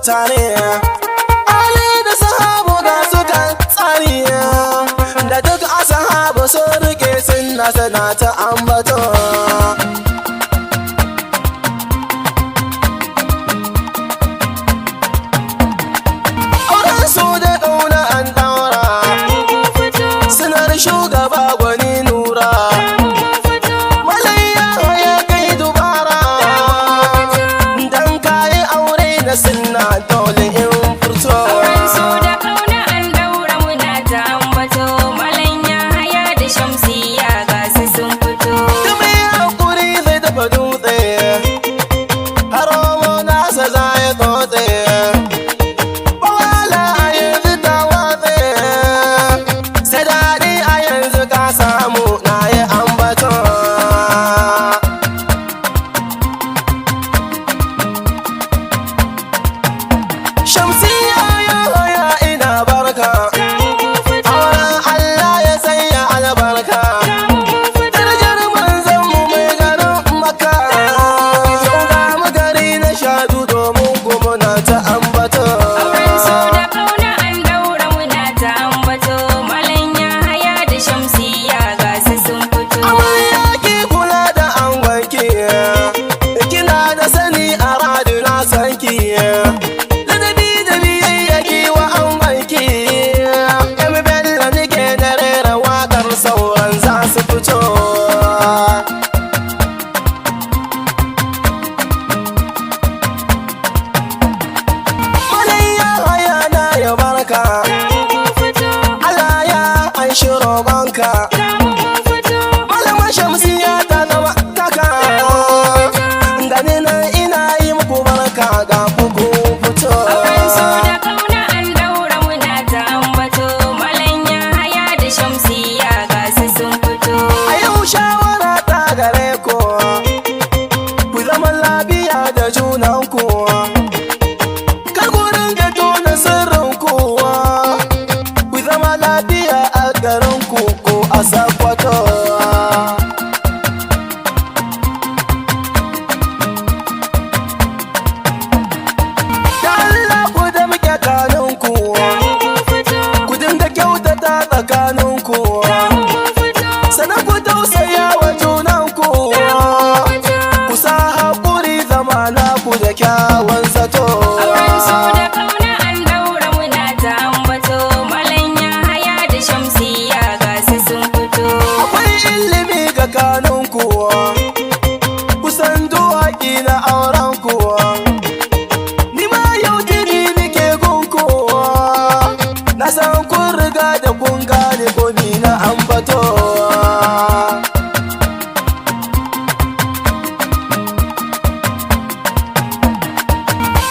tare. Ali da sahabu ga su kan tsari, da duk ashabu sun rike sunna sana ta ambato. Auren su da ƙauna an ɗaura, sunar shugaba gwani nura. Malayya ya kai dubara, dan kayi aure na sunna dole in furto. Auren su da ƙauna an ɗaura muna ta ambato. Malanya haya da shamsiya ga su sun fito. Dumi hakuri zai dafa dutse, haromo nasa za ya tsotse. Bawala a yanzu ta watse, sai daɗi a yanzu ka samu na yi ambato. Shamsiya ya haya ina barka, auren Allah ya sanya albarka. Darajar manzanmu mai garin Makka, yau ga mu gari na shadu domin kuma na ta ambato. Auren su da ƙauna an ɗaura muna ta ambato. Malanya haya da shamsiya ga su sun fito. Amarya ki kula da angonki, kina da sani a radu na sanki. Ladabi da biyayya ki wa angonki, Emi Bello nike da rera waƙar sauran za su fito. Malayya haya na ya barka, Allah ya anshi roƙonka. Malama Shamsiya ta zama taka, gani nan ina yi muku barka ga kuku fito. Auren su da ƙauna an ɗaura muna ta ambato. Malanya haya da shamsiya ga su sun fito. A yau shawara ta gare ku, ku zama lafiya da junanku, kar ku ringa tona sirrinku, ku zama lafiya a garinku ko a Sakkwato. Da Allah ku da muke kanunku, ku dinga kyautata tsakaninku, sannan ku tausaya wa junanku, ku sa haƙuri zama naku da kyawun zato. Auren su da ƙauna an ɗaura muna ta ambato. Malanya haya da shamsiya ga su sun fito. Akwai ilimi ga kanunku, kusan duwaƙi na aurenku, ni ma yau jini nike gunku, na san kun riga da kun gane komi na ambato.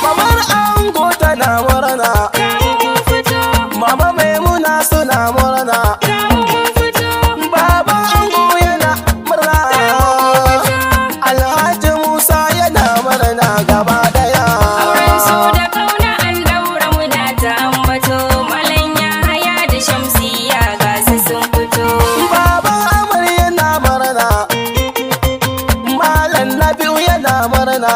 Mamar ango tana murna, mama Maimuna suna murna, baba ango yana murna, Alhaji Musa yana murna gaba daya. Auren su da ƙauna an ɗaura muna ta ambato. Malanya haya da shamsiya ga su sun fito. Baba Amar yana murna, Malam Nabi'u yana murna,